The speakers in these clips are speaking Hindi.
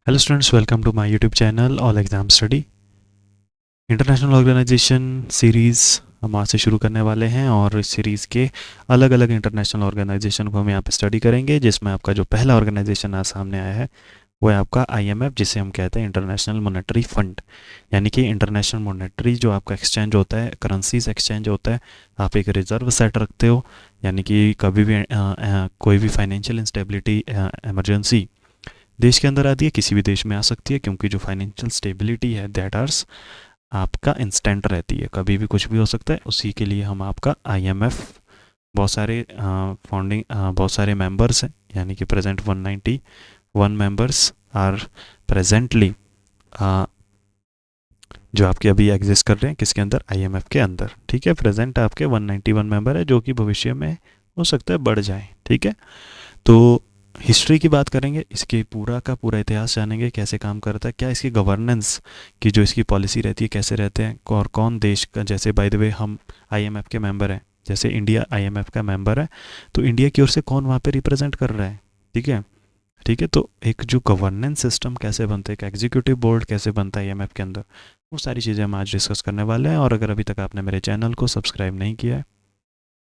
Hello students, welcome to my YouTube channel all exam study. International organisation series हम आज से शुरू करने वाले हैं और इस सीरीज़ के अलग अलग इंटरनेशनल ऑर्गेनाइजेशन को हम यहाँ पे स्टडी करेंगे, जिसमें आपका जो पहला ऑर्गेनाइजेशन आज सामने आया है वो है आपका आईएमएफ, जिसे हम कहते हैं इंटरनेशनल मॉनेटरी फंड। यानी कि इंटरनेशनल मॉनेटरी जो आपका एक्सचेंज होता है, करेंसीज एक्सचेंज होता है, आप एक रिजर्व सेट रखते हो। यानी कि कभी भी कोई भी फाइनेंशियल इंस्टेबिलिटी, इमरजेंसी देश के अंदर आती है, किसी भी देश में आ सकती है, क्योंकि जो फाइनेंशियल स्टेबिलिटी है दैट आर्स आपका इंस्टेंट रहती है, कभी भी कुछ भी हो सकता है। उसी के लिए हम आपका आईएमएफ, बहुत सारे फाउंडिंग बहुत सारे मेंबर्स हैं, यानी कि प्रेजेंट 191 मेंबर्स आर प्रेजेंटली जो आपके अभी एग्जिस्ट कर रहे हैं किसके अंदर, आईएमएफ के अंदर। ठीक है, प्रेजेंट आपके 191 मेंबर है, जो कि भविष्य में हो सकता है बढ़ जाए। ठीक है, तो हिस्ट्री की बात करेंगे, इसके पूरा का पूरा इतिहास जानेंगे, कैसे काम करता है, क्या इसकी गवर्नेंस की जो इसकी पॉलिसी रहती है कैसे रहते हैं, और कौन देश का, जैसे बाय द वे हम आईएमएफ के मेंबर हैं, जैसे इंडिया आईएमएफ का मेंबर है, तो इंडिया की ओर से कौन वहाँ पे रिप्रेजेंट कर रहा है। ठीक है, ठीक है, तो एक जो गवर्नेंस सिस्टम कैसे बनता है, एक एग्जीक्यूटिव बोर्ड कैसे बनता है आईएमएफ के अंदर, वो सारी चीज़ें हम आज डिस्कस करने वाले हैं। और अगर अभी तक आपने मेरे चैनल को सब्सक्राइब नहीं किया है,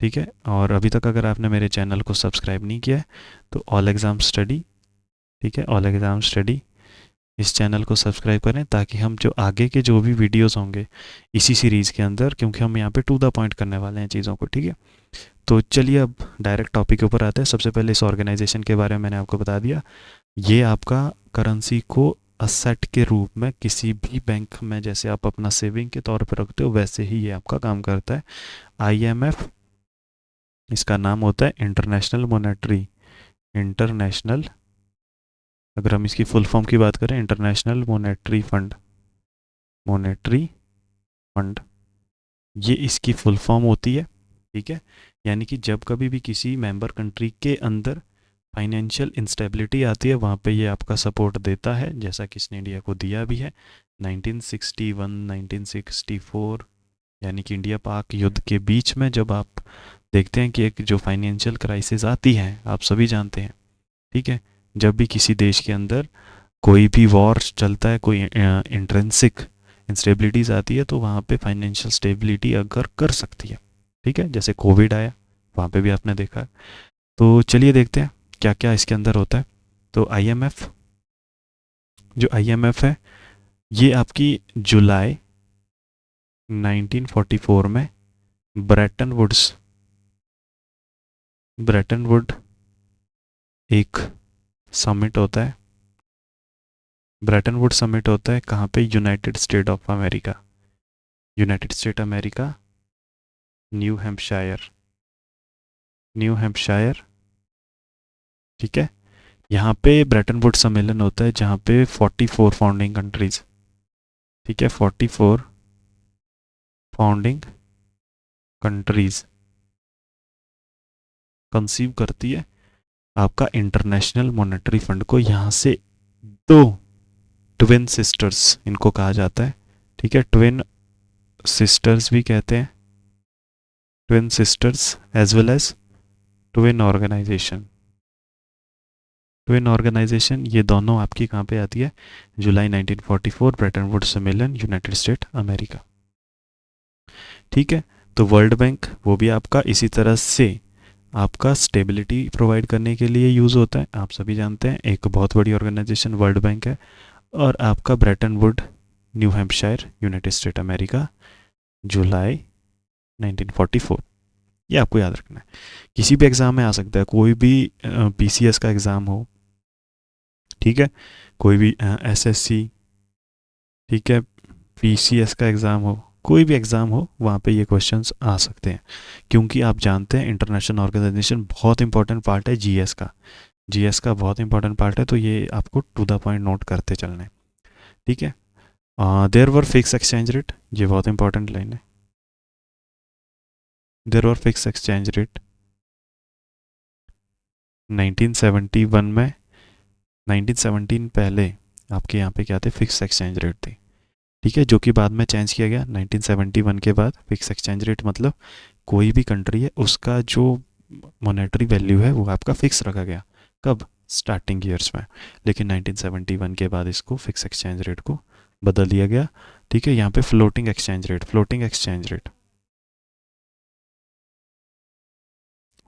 ठीक है, और अभी तक अगर आपने मेरे चैनल को सब्सक्राइब नहीं किया है, तो ऑल एग्ज़ाम स्टडी, ठीक है, ऑल एग्ज़ाम स्टडी, इस चैनल को सब्सक्राइब करें, ताकि हम जो आगे के जो भी वीडियोस होंगे इसी सीरीज़ के अंदर, क्योंकि हम यहाँ पे टू द पॉइंट करने वाले हैं चीज़ों को। ठीक है, तो चलिए अब डायरेक्ट टॉपिक के ऊपर आते हैं। सबसे पहले इस ऑर्गेनाइजेशन के बारे में मैंने आपको बता दिया, ये आपका करेंसी को असेट के रूप में किसी भी बैंक में जैसे आप अपना सेविंग के तौर पर रखते हो, वैसे ही ये आपका काम करता है। आईएमएफ, इसका नाम होता है इंटरनेशनल मॉनेटरी, इंटरनेशनल, अगर हम इसकी फुल फॉर्म की बात करें, international Monetary fund, monetary fund, ये इसकी फुल फॉर्म होती है। ठीक है, यानी कि जब कभी भी किसी मेंबर कंट्री के अंदर फाइनेंशियल इंस्टेबिलिटी आती है, वहाँ पे ये आपका सपोर्ट देता है, जैसा कि इसने इंडिया को दिया भी है 1961 1964। यानी कि इंडिया पाक युद्ध के बीच में जब आप देखते हैं कि एक जो फाइनेंशियल क्राइसिस आती है, आप सभी जानते हैं। ठीक है, जब भी किसी देश के अंदर कोई भी वॉर चलता है, कोई इंट्रेंसिक इंस्टेबिलिटीज आती है, तो वहाँ पे फाइनेंशियल स्टेबिलिटी अगर कर सकती है। ठीक है, जैसे कोविड आया, वहाँ पे भी आपने देखा है। तो चलिए देखते हैं क्या क्या इसके अंदर होता है। तो आईएमएफ, जो आईएमएफ है, ये आपकी जुलाई 1944 में ब्रेटन वुड्स, ब्रेटन वुड एक समिट होता है, ब्रेटन वुड समिट होता है कहाँ पे, United state of America, United State America, new Hampshire, new Hampshire. ठीक है, यहाँ पे ब्रेटन वुड सम्मेलन होता है, जहाँ पे 44 फाउंडिंग कंट्रीज, ठीक है, 44 फाउंडिंग कंट्रीज कंसीव करती है आपका इंटरनेशनल मॉनेटरी फंड को। यहाँ से दो ट्विन सिस्टर्स इनको कहा जाता है। ठीक है, ट्विन सिस्टर्स भी कहते हैं, twin sisters as well as twin organisation, twin organisation, ये दोनों आपकी कहाँ पे आती है, जुलाई 1944 ब्रेटन वुड्स सम्मेलन, यूनाइटेड स्टेट अमेरिका। ठीक है, तो वर्ल्ड बैंक वो भी आपका इसी तरह से आपका स्टेबिलिटी प्रोवाइड करने के लिए यूज़ होता है। आप सभी जानते हैं एक बहुत बड़ी ऑर्गेनाइजेशन वर्ल्ड बैंक है। और आपका Bretton Wood, New Hampshire, United State America, जुलाई 1944, ये आपको याद रखना है। किसी भी एग्ज़ाम में आ सकता है, कोई भी पीसीएस का एग्ज़ाम हो, ठीक है, कोई भी एसएससी, ठीक है, पीसीएस का एग्ज़ाम हो, कोई भी एग्ज़ाम हो, वहाँ पे ये क्वेश्चंस आ सकते हैं, क्योंकि आप जानते हैं इंटरनेशनल ऑर्गेनाइजेशन बहुत इंपॉर्टेंट पार्ट है जीएस का, जीएस का बहुत इंपॉर्टेंट पार्ट है, तो ये आपको टू द पॉइंट नोट करते चलना है। ठीक है, there were fix exchange rate, ये बहुत इंपॉर्टेंट लाइन है, there were fix exchange rate 1971 में, 1917 पहले आपके यहाँ पे क्या थे, फिक्स एक्सचेंज रेट थे। ठीक है, जो कि बाद में चेंज किया गया 1971 के बाद। फिक्स एक्सचेंज रेट मतलब कोई भी कंट्री है उसका जो मॉनेटरी वैल्यू है वो आपका फिक्स रखा गया, कब, स्टार्टिंग ईयर्स में, लेकिन 1971 के बाद इसको फिक्स एक्सचेंज रेट को बदल दिया गया। ठीक है, यहाँ पे floating exchange rate, floating exchange rate,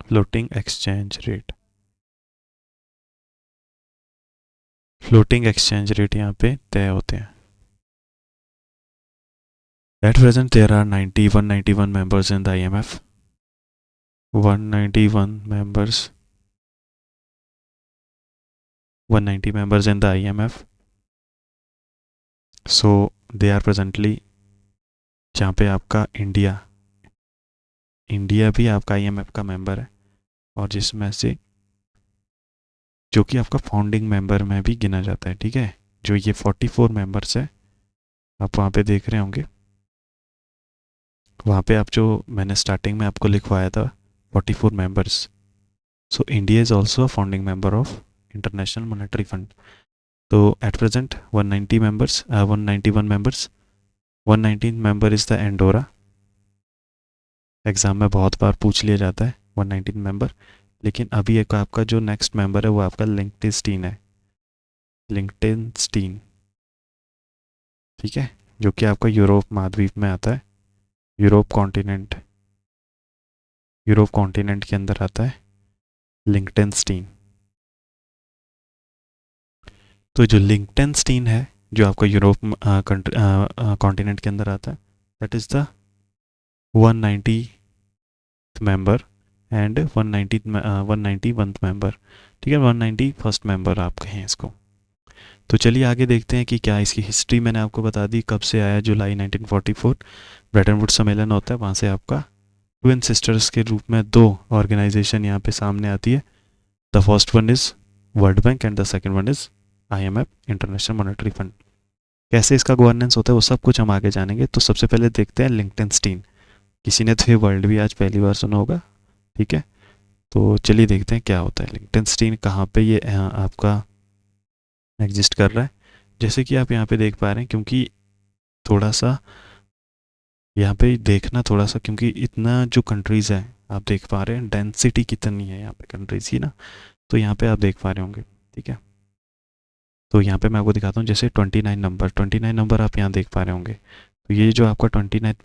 floating exchange rate, floating exchange rate यहाँ पे तय होते हैं। At present, there are 191 members in the IMF. 191 members. 190 members in the IMF. So they are presently, जहाँ पे आपका इंडिया भी आपका IMF का मेंबर है, और जिसमें से जो कि आपका फाउंडिंग मेंबर में भी गिना जाता है। ठीक है, जो ये 44 मेंबर्स है आप वहाँ पे देख रहे होंगे, वहाँ पे आप जो मैंने स्टार्टिंग में आपको लिखवाया था 44 members. So India is also a founding member of international Monetary Fund. तो at present 190 members, 191 members, 119 member is the Andorra. Exam में बहुत बार पूछ लिया जाता है 119 मेंबर, लेकिन अभी एक आपका जो नेक्स्ट मेंबर है वो आपका लिंक्टेनस्टीन है, लिंक्टेनस्टीन। ठीक है, जो कि आपका यूरोप महाद्वीप में आता है, यूरोप कॉन्टिनेंट के अंदर आता है लिंक्टेनस्टीन। तो जो लिंक्टेनस्टीन है, जो आपका यूरोप कॉन्टिनेंट के अंदर आता है, that is the 190 member and 191 member. ठीक है, 191st मेंबर आप कहें इसको। तो चलिए आगे देखते हैं कि क्या इसकी हिस्ट्री मैंने आपको बता दी, कब से आया। जुलाई 1944 ब्रेटन वुड्स सम्मेलन होता है, वहाँ से आपका ट्विन सिस्टर्स के रूप में दो ऑर्गेनाइजेशन यहाँ पे सामने आती है। The first one is world bank and the second one is IMF, international Monetary fund. कैसे इसका गवर्नेंस होता है वो सब कुछ हम आगे जानेंगे। तो सबसे पहले देखते हैं लिंक्टेनस्टीन। किसी ने तो ये वर्ल्ड भी आज पहली बार सुना होगा। ठीक है, तो चलिए देखते हैं क्या होता है लिंक्टेनस्टीन, कहाँ पे ये आपका एग्जिस्ट कर रहा है। जैसे कि आप यहाँ पे देख पा रहे हैं, क्योंकि थोड़ा सा यहाँ पे देखना थोड़ा सा, क्योंकि इतना जो कंट्रीज़ है आप देख पा रहे हैं, डेंसिटी कितनी है यहाँ पे कंट्रीज़ की ना, तो यहाँ पे आप देख पा रहे होंगे। ठीक है, तो यहाँ पे मैं आपको दिखाता हूँ, जैसे 29 नंबर आप यहाँ देख पा रहे होंगे। तो ये जो आपका 29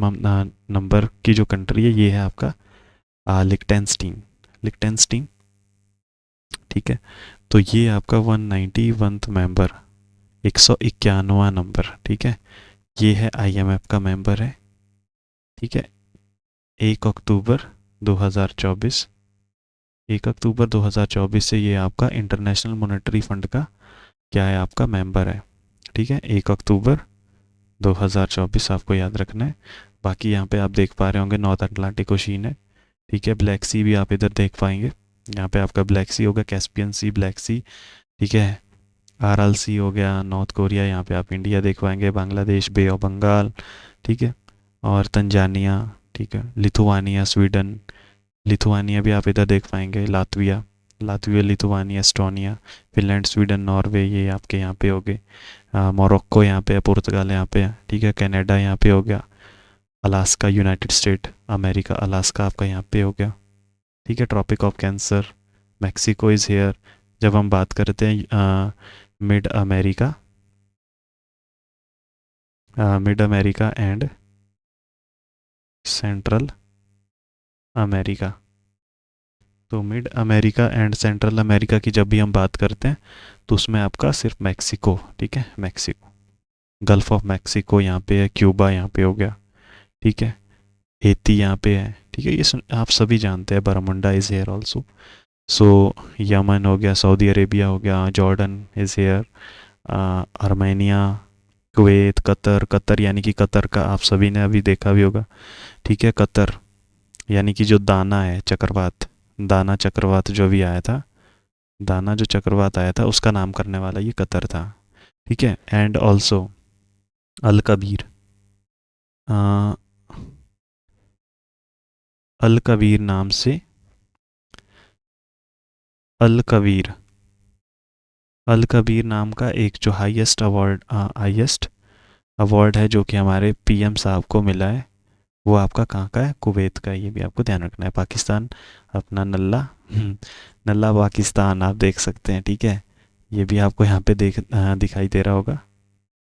नंबर की जो कंट्री है, ये है आपका लिक्टेनस्टीन। ठीक है, तो ये आपका 191 मेंबर, 191वां नंबर। ठीक है, ये है IMF का मेंबर है। ठीक है, 1 अक्टूबर 2024, 1 अक्टूबर 2024 से ये आपका इंटरनेशनल मॉनेटरी फंड का क्या है, आपका मेंबर है। ठीक है, 1 अक्टूबर 2024 आपको याद रखना है। बाकी यहाँ पे आप देख पा रहे होंगे नॉर्थ अटलांटिक ओशियन है। ठीक है, ब्लैक सी भी आप इधर देख पाएंगे, यहाँ पे आपका ब्लैक सी होगा, कैस्पियन सी, ब्लैक सी। ठीक है, आरएल सी हो गया, नॉर्थ कोरिया, यहाँ पे आप इंडिया देख पाएंगे, बांग्लादेश, बे ऑफ बंगाल। ठीक है, और तंजानिया। ठीक है, लिथुआनिया, स्वीडन, लिथुआनिया भी आप इधर देख पाएंगे, Latvia, Lithuania, Estonia, Finland, Sweden, Norway, ये आपके यहाँ पे हो गए। मोरक्को यहाँ पे है, पुर्तगाल यहाँ पे है। ठीक है, कनाडा यहाँ पे हो गया, Alaska, United State America, Alaska आपका यहाँ पे हो गया। ठीक है, tropic of cancer, Mexico is here. जब हम बात करते हैं mid America and central America, तो mid America and central America की जब भी हम बात करते हैं तो उसमें आपका सिर्फ मैक्सिको। ठीक है, मैक्सिको, गल्फ ऑफ मैक्सिको यहाँ पे है, क्यूबा यहाँ पे हो गया। ठीक है, हेती यहाँ पे है। ठीक है, ये आप सभी जानते हैं, Bermuda is here also. So Yemen हो गया, सऊदी अरेबिया हो गया, Jordan is here, Armenia, Kuwait, Qatar यानी कि कतर का आप सभी ने अभी देखा भी होगा। ठीक है, कतर यानी कि जो दाना है चक्रवात, दाना चक्रवात जो भी आया था, दाना जो चक्रवात आया था उसका नाम करने वाला ये कतर था। ठीक है, एंड ऑल्सो अल कबीर, अल कबीर नाम से, अल कबीर, अल कबीर नाम का एक जो हाईएस्ट अवार्ड है जो कि हमारे PM साहब को मिला है, वो आपका कहाँ का है, कुवैत का है, ये भी आपको ध्यान रखना है। पाकिस्तान अपना नल्ला नल्ला पाकिस्तान आप देख सकते हैं, ठीक है। ये भी आपको यहाँ पे दिखाई दे रहा होगा,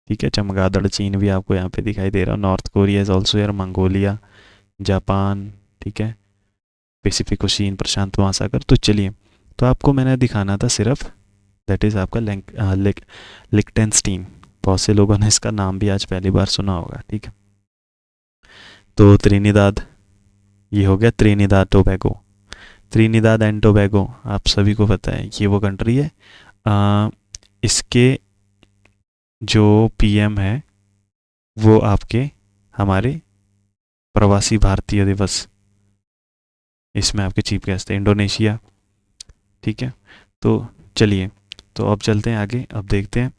ठीक है। चमगादड़ चीन भी आपको यहाँ पे दिखाई दे रहा है। नॉर्थ कोरिया इज ऑल्सो यार, मंगोलिया, जापान, ठीक है। पैसिफिक ओशियन, प्रशांत महासागर। तो चलिए, तो आपको मैंने दिखाना था सिर्फ, दैट इज़ आपका लिक्टेनस्टीन। बहुत से लोगों ने इसका नाम भी आज पहली बार सुना होगा, ठीक है। तो त्रिनिदाद, ये हो गया Trinidad Tobago. Trinidad and Tobago आप सभी को पता है, ये वो कंट्री है। इसके जो पीएम है वो आपके हमारे प्रवासी भारतीय दिवस, इसमें आपके चीफ गेस्ट थे। इंडोनेशिया, ठीक है। तो चलिए, तो अब चलते हैं आगे, अब देखते हैं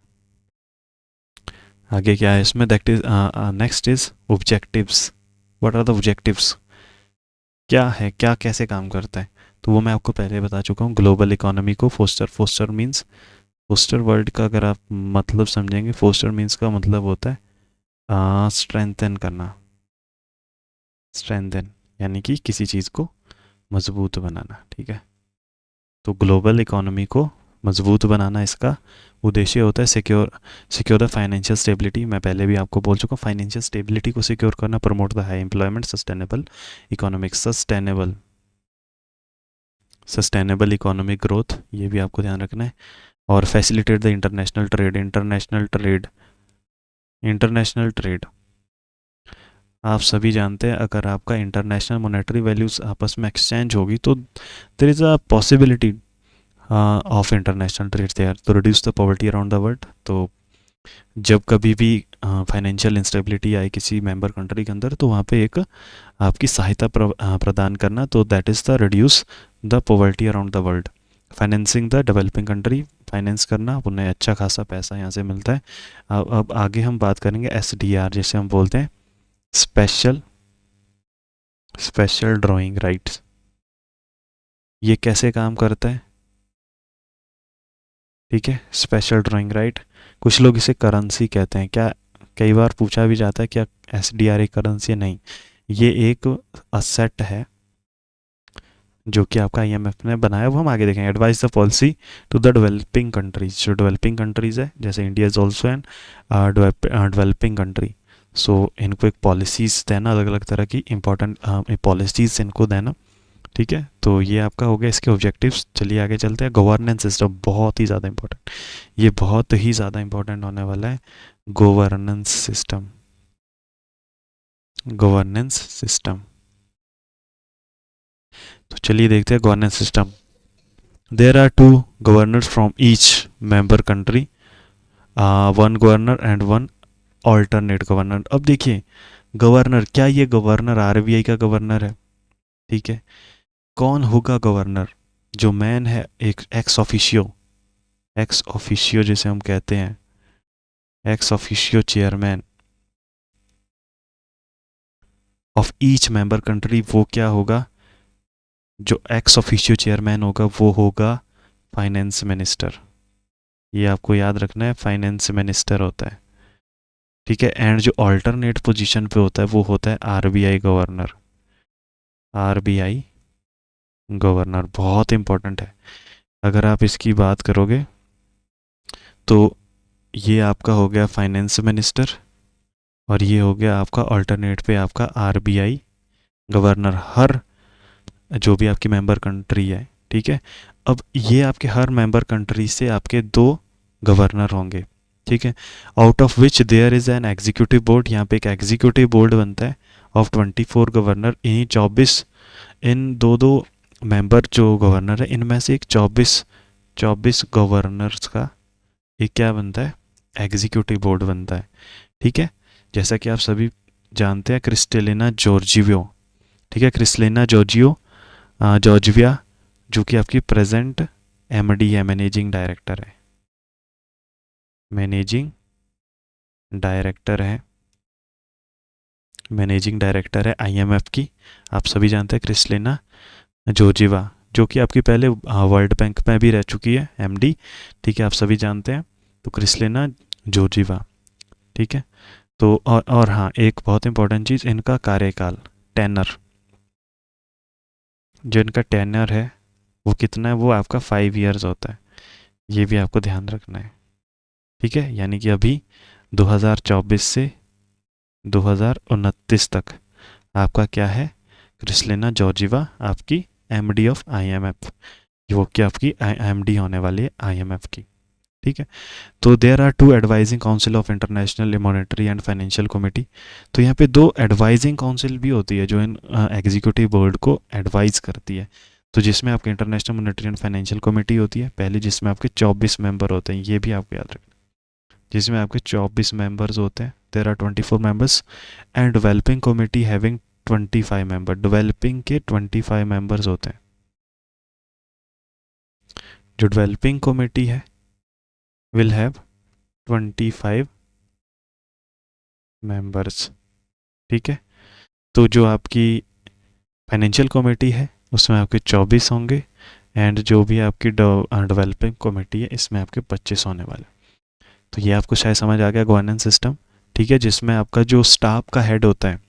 आगे क्या है इसमें। That is next is objectives. What are the objectives, क्या है, क्या कैसे काम करता है, तो वो मैं आपको पहले बता चुका हूँ। ग्लोबल इकोनॉमी को foster, foster means, foster word का अगर आप मतलब समझेंगे, फोस्टर मीन्स का मतलब होता है स्ट्रेंथन करना। स्ट्रेंथन यानी कि किसी चीज़ को मजबूत बनाना, ठीक है। तो ग्लोबल इकोनॉमी को मजबूत बनाना इसका उद्देश्य होता है। सिक्योर द फाइनेंशियल स्टेबिलिटी, मैं पहले भी आपको बोल चुका हूँ। फाइनेंशियल स्टेबिलिटी को सिक्योर करना, promote the high employment, sustainable economics, sustainable economic growth, ये भी आपको ध्यान रखना है। और facilitate the international trade, international trade आप सभी जानते हैं, अगर आपका इंटरनेशनल मॉनेटरी वैल्यूज आपस में एक्सचेंज होगी तो there is a possibility of international trade there, तो reduce the poverty around the world. तो जब कभी भी फाइनेंशियल इंस्टेबिलिटी आए किसी मेंबर कंट्री के अंदर, तो वहाँ पे एक आपकी सहायता प्रदान करना, तो that is the reduce the poverty around the world. Financing the developing country, finance करना, उन्हें अच्छा खासा पैसा यहाँ से मिलता है। अब आगे हम बात करेंगे SDR, जैसे हम बोलते हैं स्पेशल स्पेशल ड्राइंग राइट्स। ये कैसे काम करता है, ठीक है। स्पेशल ड्राइंग राइट, कुछ लोग इसे करेंसी कहते हैं। क्या, कई बार पूछा भी जाता है क्या SDR एक करेंसी है? नहीं, ये एक असेट है जो कि आपका IMF ने बनाया, वो हम आगे देखेंगे। Advise the policy to the developing countries, जो डेवलपिंग कंट्रीज है, जैसे India is also an developing country. So इनको एक पॉलिसीज़ देना, अलग अलग तरह की इंपॉर्टेंट पॉलिसीज़ इनको देना, ठीक है। तो ये आपका हो गया इसके ऑब्जेक्टिव्स। चलिए आगे चलते हैं। गवर्नेंस सिस्टम बहुत ही ज़्यादा इंपॉर्टेंट, ये बहुत ही ज़्यादा इंपॉर्टेंट होने वाला है। गवर्नेंस सिस्टम, गवर्नेंस सिस्टम, तो चलिए देखते हैं governance system. There are 2 governors from each member country, one governor and one alternate governor. अब देखिए गवर्नर, क्या ये गवर्नर RBI का गवर्नर है? ठीक है। कौन होगा गवर्नर? जो मैन है, एक एक्स ऑफिशियो जिसे हम कहते हैं, ex officio chairman of each member country, वो क्या होगा? जो एक्स ऑफिशियो चेयरमैन होगा वो होगा फाइनेंस मिनिस्टर। ये आपको याद रखना है, फाइनेंस मिनिस्टर होता है, ठीक है। एंड जो अल्टरनेट पोजीशन पे होता है वो होता है RBI गवर्नर। RBI गवर्नर बहुत इंपॉर्टेंट है। अगर आप इसकी बात करोगे तो ये आपका हो गया फाइनेंस मिनिस्टर, और ये हो गया आपका अल्टरनेट पे आपका RBI गवर्नर, हर जो भी आपकी मेंबर कंट्री है, ठीक है। अब ये आपके हर मेंबर कंट्री से आपके 2 गवर्नर होंगे, ठीक है। Out of which there is an executive board, यहाँ पे एक एग्जीक्यूटिव बोर्ड बनता है ऑफ 24 गवर्नर। इन्हीं 24, इन दो मेंबर जो गवर्नर है, इनमें से एक 24 गवर्नर्स का एक क्या बनता है, एग्जीक्यूटिव बोर्ड बनता है, ठीक है। जैसा कि आप सभी जानते हैं क्रिस्टेलिना जॉर्जियो, ठीक है। क्रिस्टेलिना जॉर्जिविया, जो कि आपकी प्रेजेंट MD है, मैनेजिंग डायरेक्टर है, मैनेजिंग डायरेक्टर है IMF की। आप सभी जानते हैं क्रिस्टेलिना जॉर्जिवा, जो कि आपकी पहले वर्ल्ड बैंक में भी रह चुकी है MD, ठीक है। आप सभी जानते हैं, तो क्रिस्टेलिना जॉर्जिवा, ठीक है। तो और हाँ, एक बहुत इंपॉर्टेंट चीज़, इनका कार्यकाल, टेनर, जो इनका टेनर है वो कितना है, वो आपका 5 ईयर्स होता है। ये भी आपको ध्यान रखना है, ठीक है। यानी कि अभी 2024 से 2029 तक आपका क्या है, क्रिस्लिना जॉर्जिवा आपकी एमडी ऑफ आईएमएफ, वो कि आपकी एमडी होने वाली है आईएमएफ की, ठीक है। तो there are two advising council of international monetary and financial committee. तो यहाँ पे दो एडवाइजिंग काउंसिल भी होती है जो इन एग्जीक्यूटिव बोर्ड को एडवाइज करती है। तो जिसमें आपकी international monetary and financial committee होती है पहले, जिसमें आपके 24 मेंबर होते हैं, ये भी आपको याद रखना, जिसमें आपके 24 मेंबर्स होते हैं। There are 24 members and developing committee having 25 member, developing के 25 मेंबर्स होते हैं। जो डेवलपिंग कमेटी है विल हैव 25 मेंबर्स, ठीक है। तो जो आपकी फाइनेंशियल कमेटी है उसमें आपके 24 होंगे, एंड जो भी आपकी डेवलपिंग कमेटी है इसमें आपके 25 होने वाले। तो ये आपको शायद समझ आ गया गवर्नेंस सिस्टम, ठीक है। जिसमें आपका जो स्टाफ का हेड होता है,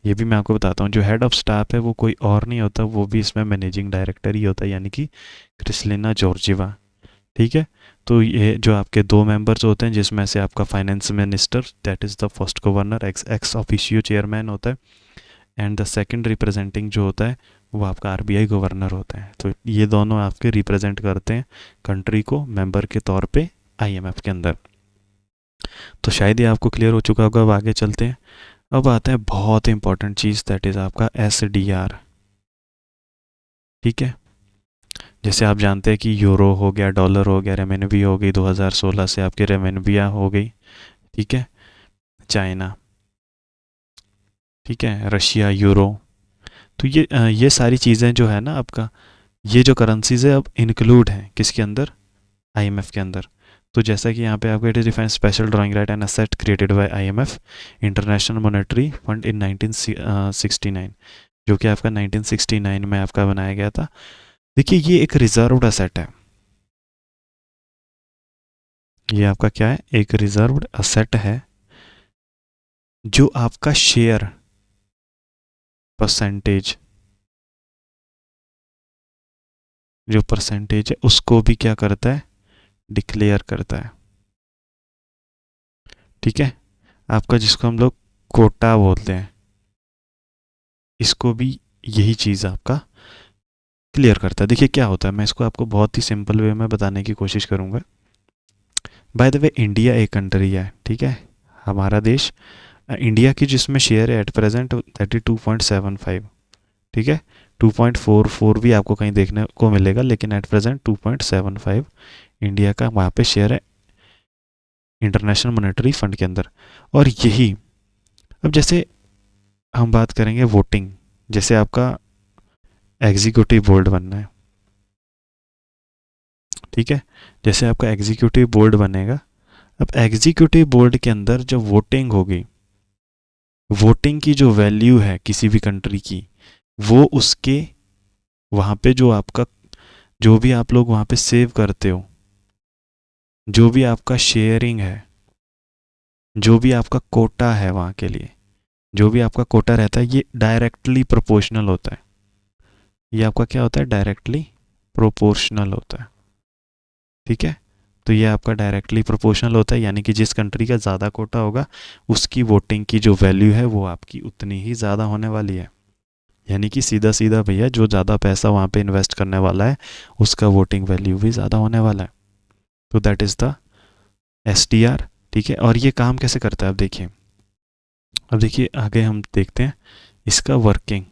ये भी मैं आपको बताता हूँ, जो हेड ऑफ स्टाफ है वो कोई और नहीं होता, वो भी इसमें मैनेजिंग डायरेक्टर ही होता है, यानी कि क्रिस्लिना जॉर्जिवा, ठीक है। तो ये जो आपके दो मेंबर्स होते हैं, जिसमें से आपका finance minister, that is the first governor, ex officio chairman होता है, एंड द सेकंड रिप्रेजेंटिंग जो होता है वो आपका आरबीआई गवर्नर होता है। तो ये दोनों आपके रिप्रेजेंट करते हैं कंट्री को मेंबर के तौर पे आईएमएफ के अंदर। तो शायद ये आपको क्लियर हो चुका होगा। अब आगे चलते हैं। अब आता है बहुत इंपॉर्टेंट चीज़, दैट इज़ आपका एसडीआर, ठीक है। जैसे आप जानते हैं कि यूरो हो गया, डॉलर हो गया, रेमेनवी हो गई, 2016 से आपकी रेमेनविया हो गई, ठीक है। चाइना, ठीक है, रशिया, यूरो। तो ये सारी चीज़ें जो है ना आपका, ये जो करेंसीज है अब इंक्लूड हैं किसके अंदर, आईएमएफ के अंदर। तो जैसा कि यहाँ पे आपको it is define special drawing right and asset created by IMF international Monetary fund in 1969, जो कि आपका 1969 में आपका बनाया गया था। देखिए ये एक रिजर्व्ड असेट है, ये आपका क्या है, एक रिजर्व्ड असेट है, जो आपका शेयर परसेंटेज, जो परसेंटेज है उसको भी क्या करता है, डिक्लेयर करता है, ठीक है। आपका जिसको हम लोग कोटा बोलते हैं, इसको भी यही चीज़ आपका क्लियर करता है। देखिए क्या होता है, मैं इसको आपको बहुत ही सिंपल वे में बताने की कोशिश करूँगा। बाय द वे इंडिया एक कंट्री है, ठीक है, हमारा देश। इंडिया की जिसमें शेयर है एट प्रेजेंट 32.75, ठीक है। 2.44 भी आपको कहीं देखने को मिलेगा, लेकिन एट प्रेजेंट 2.75 इंडिया का वहाँ पे शेयर है इंटरनेशनल मॉनेटरी फंड के अंदर। और यही, अब जैसे हम बात करेंगे वोटिंग, जैसे आपका एग्जीक्यूटिव बोर्ड बनना है, ठीक है। जैसे आपका एग्जीक्यूटिव बोर्ड बनेगा, अब एग्जीक्यूटिव बोर्ड के अंदर जब वोटिंग होगी, वोटिंग की जो वैल्यू है किसी भी कंट्री की, वो उसके वहाँ पे जो आपका, जो भी आप लोग वहाँ पे सेव करते हो, जो भी आपका शेयरिंग है, जो भी आपका कोटा है वहाँ के लिए, जो भी आपका कोटा रहता है, ये डायरेक्टली प्रोपोर्शनल होता है। ये आपका क्या होता है, डायरेक्टली प्रोपोर्शनल होता है, ठीक है। तो ये आपका डायरेक्टली प्रोपोर्शनल होता है, यानी कि जिस कंट्री का ज़्यादा कोटा होगा उसकी वोटिंग की जो वैल्यू है वो आपकी उतनी ही ज़्यादा होने वाली है। यानी कि सीधा सीधा भैया, जो ज़्यादा पैसा वहाँ पे इन्वेस्ट करने वाला है उसका वोटिंग वैल्यू भी ज़्यादा होने वाला है। तो दैट इज़ द एसडीआर, ठीक है। और ये काम कैसे करता है, अब देखिए आगे हम देखते हैं इसका वर्किंग।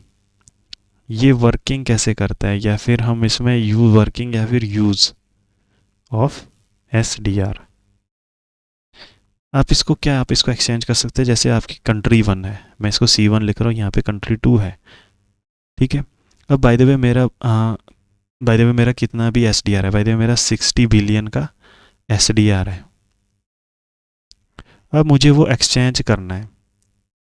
ये वर्किंग कैसे करता है, या फिर हम इसमें यूज वर्किंग या फिर यूज़ ऑफ एसडीआर, आप इसको क्या, आप इसको एक्सचेंज कर सकते हैं। जैसे आपकी कंट्री 1 है, मैं इसको C1 लिख रहा हूँ, यहाँ पे कंट्री 2 है, ठीक है। अब बाय द वे मेरा कितना भी एस डी आर है, बाय द वे मेरा 60 बिलियन का एस डी आर है। अब मुझे वो एक्सचेंज करना है,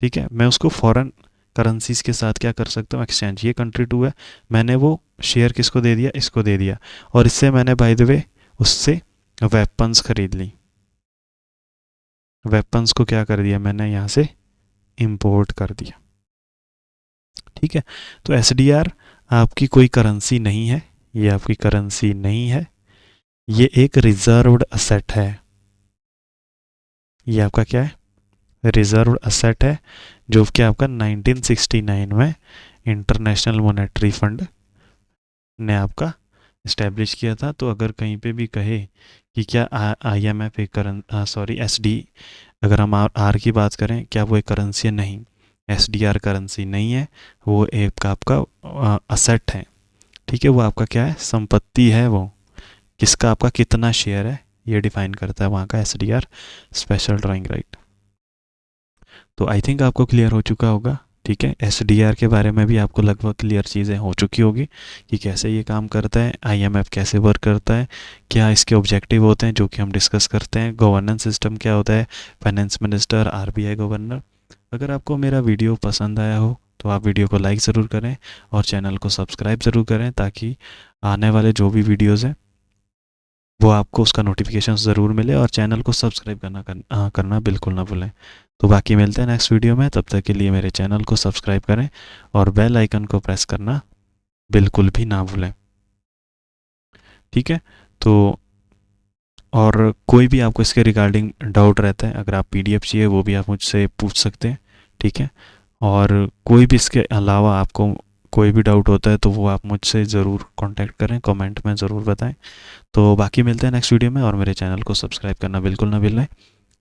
ठीक है। मैं उसको फॉरेन करेंसीज के साथ क्या कर सकता हूँ, एक्सचेंज। ये कंट्री 2 है, मैंने वो शेयर किसको दे दिया, इसको दे दिया, और इससे मैंने बाय द वे उससे वेपन्स खरीद ली, वेपन्स को क्या कर दिया मैंने यहाँ से इंपोर्ट कर दिया। ठीक है, तो एसडीआर आपकी कोई करेंसी नहीं है, ये आपकी करेंसी नहीं है, ये एक रिजर्व्ड असेट है। ये आपका क्या है, रिजर्व्ड असेट है, जो कि आपका 1969 में इंटरनेशनल मॉनेटरी फंड ने आपका इस्टेब्लिश किया था। तो अगर कहीं पे भी कहे कि क्या आईएमएफ एक एसडी, अगर हम आर की बात करें, क्या वो एक करेंसी है? नहीं, एसडीआर करेंसी नहीं है, वो एक आपका असेट है। ठीक है, वो आपका क्या है, संपत्ति है। वो किसका, आपका कितना शेयर है, ये डिफाइन करता है वहाँ का एसडीआर, स्पेशल ड्राइंग राइट। तो आई थिंक आपको क्लियर हो चुका होगा। ठीक है, एसडीआर के बारे में भी आपको लगभग क्लियर चीज़ें हो चुकी होगी कि कैसे ये काम करता है, आईएमएफ कैसे वर्क करता है, क्या इसके ऑब्जेक्टिव होते हैं जो कि हम डिस्कस करते हैं, गवर्नेंस सिस्टम क्या होता है, फाइनेंस मिनिस्टर, आरबीआई गवर्नर। अगर आपको मेरा वीडियो पसंद आया हो तो आप वीडियो को लाइक ज़रूर करें और चैनल को सब्सक्राइब ज़रूर करें, ताकि आने वाले जो भी वीडियोज़ हैं वो आपको उसका नोटिफिकेशन ज़रूर मिले, और चैनल को सब्सक्राइब करना बिल्कुल ना भूलें। तो बाकी मिलते हैं नेक्स्ट वीडियो में, तब तक के लिए मेरे चैनल को सब्सक्राइब करें और बेल आइकन को प्रेस करना बिल्कुल भी ना भूलें। ठीक है, तो और कोई भी आपको इसके रिगार्डिंग डाउट रहता है, अगर आप पीडीएफ चाहिए वो भी आप मुझसे पूछ सकते हैं। ठीक है, और कोई भी इसके अलावा आपको कोई भी डाउट होता है तो वो आप मुझसे ज़रूर कांटेक्ट करें, कमेंट में ज़रूर बताएं। तो बाकी मिलते हैं नेक्स्ट वीडियो में, और मेरे चैनल को सब्सक्राइब करना बिल्कुल ना भूलें।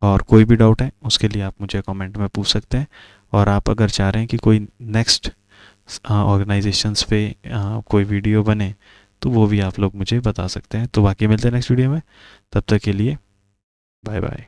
और कोई भी डाउट है उसके लिए आप मुझे कमेंट में पूछ सकते हैं, और आप अगर चाह रहे हैं कि कोई नेक्स्ट ऑर्गेनाइजेशंस पे कोई वीडियो बने तो वो भी आप लोग मुझे बता सकते हैं। तो बाकी मिलते हैं नेक्स्ट वीडियो में, तब तक के लिए बाय बाय।